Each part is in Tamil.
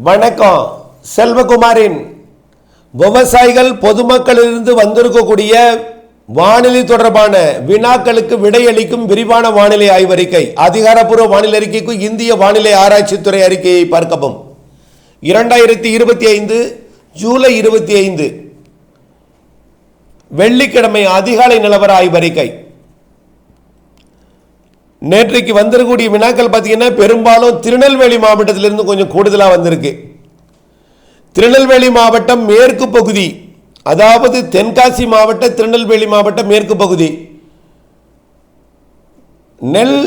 வணக்கம். செல்வகுமாரின் விவசாயிகள் பொதுமக்களிலிருந்து வந்திருக்கக்கூடிய வானிலை தொடர்பான வினாக்களுக்கு விடையளிக்கும் விரிவான வானிலை ஆய்வறிக்கை. அதிகாரப்பூர்வ வானிலை அறிக்கைக்கு இந்திய வானிலை ஆராய்ச்சித்துறை அறிக்கையை பார்க்கவும். 2025 ஜூலை 25 வெள்ளிக்கிழமை அதிகாலை நிலவர ஆய்வறிக்கை. நேற்றைக்கு வந்திருக்கக்கூடிய வினாக்கள் பார்த்தீங்கன்னா பெரும்பாலும் திருநெல்வேலி மாவட்டத்திலிருந்து கொஞ்சம் கூடுதலாக வந்திருக்கு. திருநெல்வேலி மாவட்டம் மேற்கு பகுதி, அதாவது தென்காசி மாவட்ட திருநெல்வேலி மாவட்டம் மேற்கு பகுதி நெல்,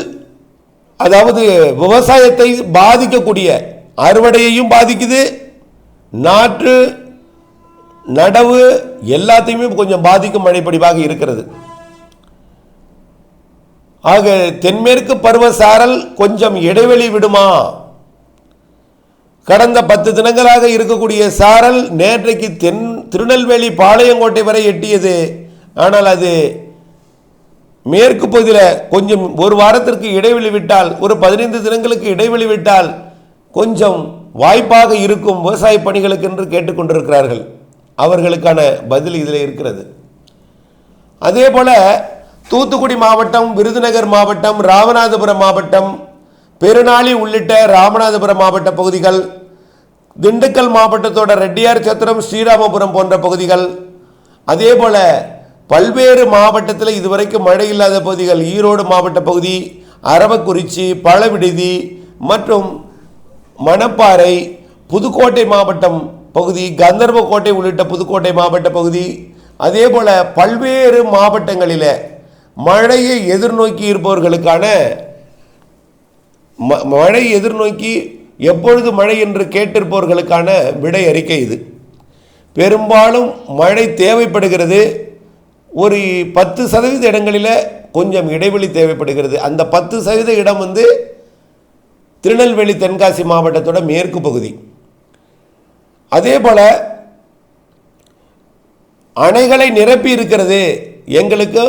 அதாவது விவசாயத்தை பாதிக்கக்கூடிய அறுவடையையும் பாதிக்குது, நாற்று நடவு எல்லாத்தையுமே கொஞ்சம் பாதிக்கும் மழைப்பொழிவாக இருக்கிறது. ஆக தென்மேற்கு பருவசாரல் கொஞ்சம் இடைவெளி விடுமா? கடந்த 10 தினங்களாக இருக்கக்கூடிய சாரல் நேற்றைக்கு திருநெல்வேலி பாளையங்கோட்டை வரை எட்டியது. ஆனால் அது மேற்கு பகுதியில் கொஞ்சம் ஒரு வாரத்திற்கு இடைவெளி விட்டால், ஒரு 15 தினங்களுக்கு இடைவெளி விட்டால் கொஞ்சம் வாய்ப்பாக இருக்கும் விவசாய பணிகளுக்கு என்று கேட்டுக்கொண்டிருக்கிறார்கள். அவர்களுக்கான பதில் இதில் இருக்கிறது. அதே போல தூத்துக்குடி மாவட்டம், விருதுநகர் மாவட்டம், ராமநாதபுரம் மாவட்டம், பெருநாளி உள்ளிட்ட ராமநாதபுரம் மாவட்ட பகுதிகள், திண்டுக்கல் மாவட்டத்தோட ரெட்டியார் சத்திரம், ஸ்ரீராமபுரம் போன்ற பகுதிகள், அதே போல பல்வேறு மாவட்டத்தில் இதுவரைக்கும் மழை இல்லாத பகுதிகள், ஈரோடு மாவட்ட பகுதி, அரவக்குறிச்சி, பழவிடுதி மற்றும் மணப்பாறை, புதுக்கோட்டை மாவட்டம் பகுதி, கந்தர்வக்கோட்டை உள்ளிட்ட புதுக்கோட்டை மாவட்ட பகுதி, அதே போல பல்வேறு மாவட்டங்களில் மழையை எதிர்நோக்கி இருப்பவர்களுக்கான மழை எதிர்நோக்கி எப்பொழுது மழை என்று கேட்டிருப்பவர்களுக்கான விடை அறிக்கை இது. பெரும்பாலும் மழை தேவைப்படுகிறது. ஒரு 10% இடங்களில் கொஞ்சம் இடைவெளி தேவைப்படுகிறது. அந்த 10% இடம் திருநெல்வேலி தென்காசி மாவட்டத்தோட மேற்கு பகுதி. அதே போல அணைகளை நிரப்பி இருக்கிறது, எங்களுக்கு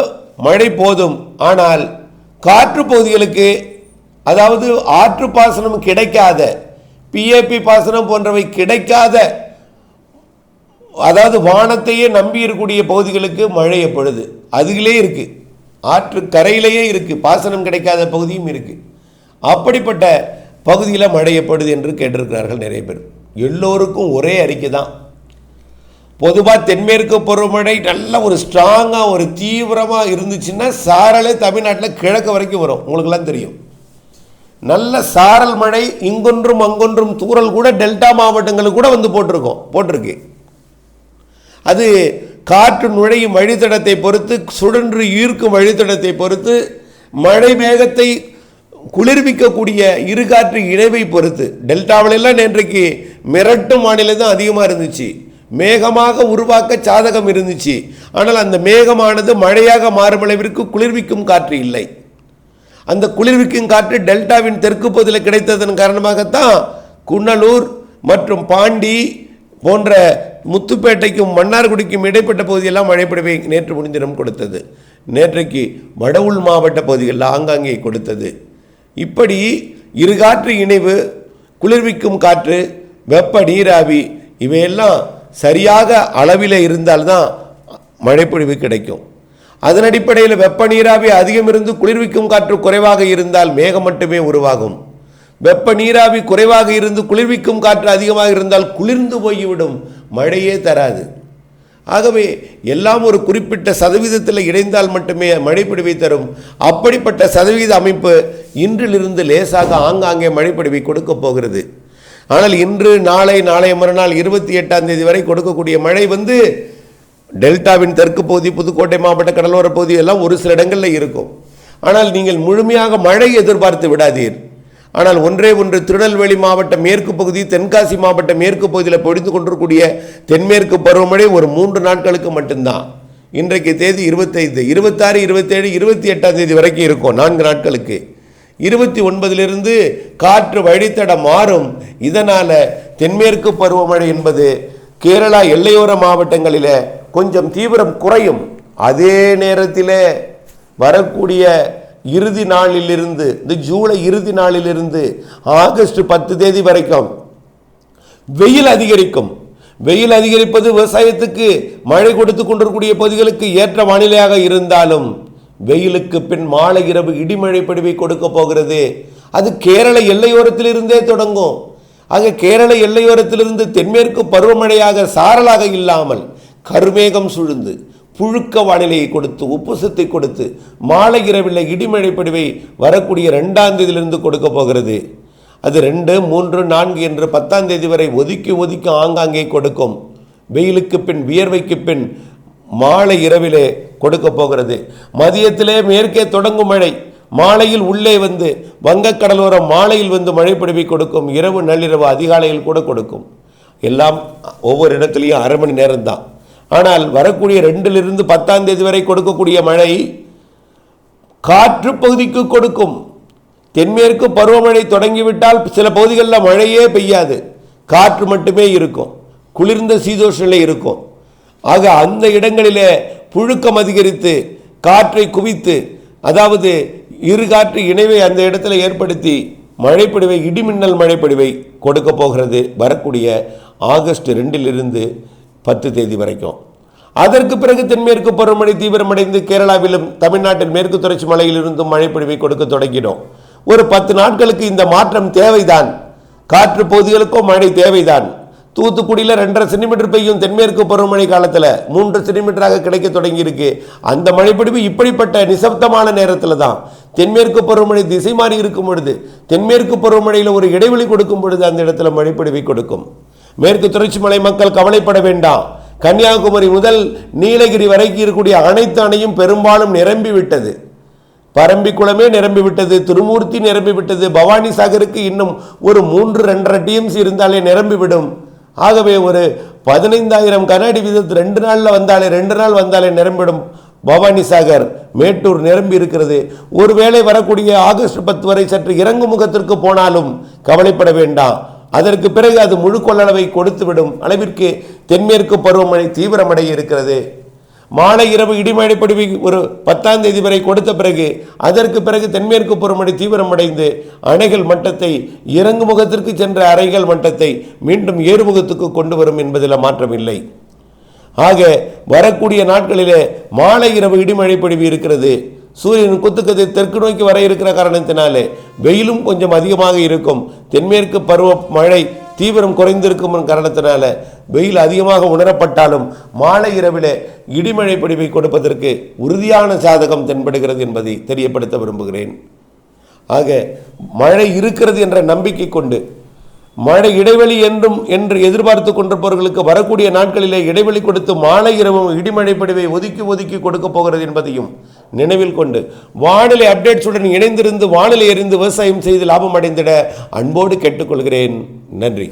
மழை போதும், ஆனால் காற்று பகுதிகளுக்கு, அதாவது ஆற்று பாசனம் கிடைக்காத, பிஏபி பாசனம் போன்றவை கிடைக்காத, அதாவது வானத்தையே நம்பி இருக்கக்கூடிய பகுதிகளுக்கு மழை எப்பொழுது அதுகளே இருக்கு, ஆற்று கரையிலேயே இருக்கு, பாசனம் கிடைக்காத பகுதியும் இருக்கு. அப்படிப்பட்ட பகுதியில் மழை எப்பொழுது என்று கேட்டிருக்கிறார்கள் நிறைய பேர். எல்லோருக்கும் ஒரே அறிக்கை தான். பொதுவாக தென்மேற்கு பருவமழை நல்ல ஒரு ஸ்ட்ராங்காக ஒரு தீவிரமாக இருந்துச்சுன்னா சாரலே தமிழ்நாட்டில் கிழக்கு வரைக்கும் வரும். உங்களுக்கெல்லாம் தெரியும். நல்ல சாரல் மழை இங்கொன்றும் அங்கொன்றும் தூறல் கூட டெல்டா மாவட்டங்களுக்கு கூட போட்டிருக்கு. அது காற்று நுழையும் வழித்தடத்தை பொறுத்து, சுழன்று ஈர்க்கும் வழித்தடத்தை பொறுத்து, மழை மேகத்தை குளிர்விக்கக்கூடிய இருகாற்று இணைவை பொறுத்து. டெல்டாவிலெல்லாம் நேற்றைக்கு மிரட்டும் வானிலை தான் அதிகமாக இருந்துச்சு. மேகமாக உருவாக்க சாதகம் இருந்துச்சு. ஆனால் அந்த மேகமானது மழையாக மாறும் அளவிற்கு குளிர்விக்கும் காற்று இல்லை. அந்த குளிர்விக்கும் காற்று டெல்டாவின் தெற்கு பகுதியில் கிடைத்ததன் காரணமாகத்தான் குன்னலூர் மற்றும் பாண்டி போன்ற முத்துப்பேட்டைக்கும் மன்னார்குடிக்கும் இடைப்பட்ட பகுதியெல்லாம் மழைப்பொழிவை நேற்று முன்தினம் கொடுத்தது. நேற்றைக்கு வடவுள் மாவட்ட பகுதிகளில் ஆங்காங்கே கொடுத்தது. இப்படி இருகாற்று இணைவு, குளிர்விக்கும் காற்று, வெப்ப நீராவி இவையெல்லாம் சரியாக அளவில் இருந்தால்தான் மழைப்பொழிவு கிடைக்கும். அதன் அடிப்படையில் வெப்ப நீராவி அதிகம் இருந்து குளிர்விக்கும் காற்று குறைவாக இருந்தால் மேகம் மட்டுமே உருவாகும். வெப்ப நீராவி குறைவாக இருந்து குளிர்விக்கும் காற்று அதிகமாக இருந்தால் குளிர்ந்து போய்விடும், மழையே தராது. ஆகவே எல்லாம் ஒரு குறிப்பிட்ட சதவீதத்தில் இணைந்தால் மட்டுமே மழைப்பொழிவை தரும். அப்படிப்பட்ட சதவீத அமைப்பு இன்றிலிருந்து லேசாக ஆங்காங்கே மழைப்பொழிவை கொடுக்க போகிறது. ஆனால் இன்று, நாளை, நாளைய மறுநாள் 28ஆம் தேதி வரை கொடுக்கக்கூடிய மழை டெல்டாவின் தெற்கு பகுதி, புதுக்கோட்டை மாவட்ட கடலோர பகுதி எல்லாம் ஒரு சில இடங்களில் இருக்கும். ஆனால் நீங்கள் முழுமையாக மழை எதிர்பார்த்து விடாதீர். ஆனால் ஒன்றே ஒன்று, திருநெல்வேலி மாவட்ட மேற்கு பகுதி, தென்காசி மாவட்ட மேற்கு பகுதியில் பொழிந்து கொண்டிருக்கக்கூடிய தென்மேற்கு பருவமழை ஒரு 3 நாட்களுக்கு மட்டும்தான். இன்றைக்கு தேதி 25, 26, 27, 28ஆம் தேதி வரைக்கும் இருக்கும், 4 நாட்களுக்கு. 29 காற்று வழித்தடம் மாறும். இதனால் தென்மேற்கு பருவமழை என்பது கேரளா எல்லையோர மாவட்டங்களில் கொஞ்சம் தீவிரம் குறையும். அதே நேரத்தில் வரக்கூடிய இறுதி நாளிலிருந்து, இந்த ஜூலை இறுதி நாளிலிருந்து ஆகஸ்ட் 10 தேதி வரைக்கும் வெயில் அதிகரிக்கும். வெயில் அதிகரிப்பது விவசாயத்துக்கு மழை கொடுத்து கொண்டிருக்கூடிய பகுதிகளுக்கு ஏற்ற வானிலையாக இருந்தாலும் வெயிலுக்கு பின் மாலை இரவு இடிமழை பொழிவை கொடுக்க போகிறது. அது கேரள எல்லையோரத்திலிருந்தே தொடங்கும். ஆக கேரள எல்லையோரத்திலிருந்து தென்மேற்கு பருவமழையாக சாரலாக இல்லாமல் கருமேகம் சூழ்ந்து புழுக்க வானிலையை கொடுத்து உப்புசத்தை கொடுத்து மாலை இரவில் இடிமழை பொழிவை வரக்கூடிய 2ஆம் தேதியிலிருந்து கொடுக்க போகிறது. அது 2, 3, 4 என்று 10ஆம் தேதி வரை ஒதுக்கி ஆங்காங்கே கொடுக்கும். வெயிலுக்கு பின் வியர்வைக்கு பின் மாலை இரவிலே கொடுக்க போகிறது. மதியத்திலே மேற்கே தொடங்கும் மழை மாலையில் உள்ளே வந்து வங்கக்கடலோரம் மாலையில் வந்து மழை பொழிவை கொடுக்கும். இரவு நள்ளிரவு அதிகாலையில் கூட கொடுக்கும். எல்லாம் ஒவ்வொரு இடத்துலையும் அரை மணி நேரம் தான். ஆனால் வரக்கூடிய 2லிருந்து 10ஆம் தேதி வரை கொடுக்கக்கூடிய மழை காற்று பகுதிக்கு கொடுக்கும். தென்மேற்கு பருவமழை தொடங்கிவிட்டால் சில பகுதிகளில் மழையே பெய்யாது, காற்று மட்டுமே இருக்கும், குளிர்ந்த சீதோஷ நிலை இருக்கும். ஆக அந்த இடங்களிலே புழுக்கம் அதிகரித்து காற்றை குவித்து, அதாவது இரு காற்று இணைவை அந்த இடத்துல ஏற்படுத்தி மழைப்பொழிவை இடிமின்னல் மழைப்பொழிவை கொடுக்க போகிறது வரக்கூடிய ஆகஸ்ட் 2லிருந்து 10 தேதி வரைக்கும். அதற்கு பிறகு தென்மேற்கு பருவமழை தீவிரமடைந்து கேரளாவிலும் தமிழ்நாட்டின் மேற்கு தொடர்ச்சி மலையிலிருந்தும் மழைப்பொழிவை கொடுக்க தொடங்கினோம். ஒரு 10 நாட்களுக்கு இந்த மாற்றம் தேவைதான். காற்று பகுதிகளுக்கும் மழை தேவைதான். தூத்துக்குடியில் 2.5 சென்டிமீட்டர் பெய்யும் தென்மேற்கு பருவமழை காலத்தில் 3 சென்டிமீட்டராக கிடைக்க தொடங்கியிருக்கு. அந்த மழைப்பொழிவு இப்படிப்பட்ட நிசப்தமான நேரத்தில் தான். தென்மேற்கு பருவமழை திசை மாறி இருக்கும் பொழுது, தென்மேற்கு பருவமழையில் ஒரு இடைவெளி கொடுக்கும் பொழுது அந்த இடத்துல மழைப்பொழிவை கொடுக்கும். மேற்கு தொடர்ச்சி மலை மக்கள் கவலைப்பட வேண்டாம். கன்னியாகுமரி முதல் நீலகிரி வரைக்கும் இருக்கக்கூடிய அனைத்து அணையும் பெரும்பாலும் நிரம்பி விட்டது. பரம்பிக்குளமே நிரம்பி விட்டது, திருமூர்த்தி நிரம்பி விட்டது. பவானி சாகருக்கு இன்னும் ஒரு 3-2.5 டிஎம்சி இருந்தாலே நிரம்பிவிடும். ஆகவே ஒரு 15,000 கனஅடி வீதத்து 2 நாளில் வந்தாலே 2 நாள் வந்தாலே நிரம்பிடும். பவானி சாகர், மேட்டூர் நிரம்பி இருக்கிறது. ஒருவேளை வரக்கூடிய ஆகஸ்ட் 10 வரை சற்று இறங்கு முகத்திற்கு போனாலும் கவலைப்பட வேண்டாம். அதற்கு பிறகு அது முழு கொள்ளளவை கொடுத்துவிடும் அளவிற்கு தென்மேற்கு பருவமழை தீவிரமடைய இருக்கிறது. மாலை இரவு இடிமழை பொழிவை ஒரு 10ஆம் தேதி வரை கொடுத்த பிறகு அதற்கு பிறகு தென்மேற்கு பருவமழை தீவிரமடைந்து அணைகள் மட்டத்தை இறங்கு முகத்திற்கு சென்ற அறைகள் மட்டத்தை மீண்டும் ஏறுமுகத்துக்கு கொண்டு வரும் என்பதில் மாற்றமில்லை. ஆக வரக்கூடிய நாட்களிலே மாலை இரவு இடிமழை பொழிவு இருக்கிறது. சூரியன் குத்துக்கதிர் தெற்கு நோக்கி வர இருக்கிற காரணத்தினாலே வெயிலும் கொஞ்சம் அதிகமாக இருக்கும். தென்மேற்கு பருவ மழை தீவிரம் குறைந்திருக்கும் காரணத்தினால வெயில் அதிகமாக உணரப்பட்டாலும் மாலை இரவிலே இடிமழை பொழிவை கொடுப்பதற்கு உறுதியான சாதகம் தென்படுகிறது என்பதை தெரியப்படுத்த விரும்புகிறேன். ஆக மழை இருக்கிறது என்ற நம்பிக்கை கொண்டு மழை இடைவெளி என்று எதிர்பார்த்து கொண்டிருப்பவர்களுக்கு வரக்கூடிய நாட்களிலே இடைவெளி கொடுத்து மாலை இரவும் இடிமழை பொழிவை ஒதுக்கி கொடுக்க போகிறது என்பதையும் நினைவில் கொண்டு வானிலை அப்டேட்ஸுடன் இணைந்திருந்து வானிலை அறிந்து விவசாயம் செய்து லாபம் அடைந்திட அன்போடு கேட்டுக்கொள்கிறேன். நன்றி.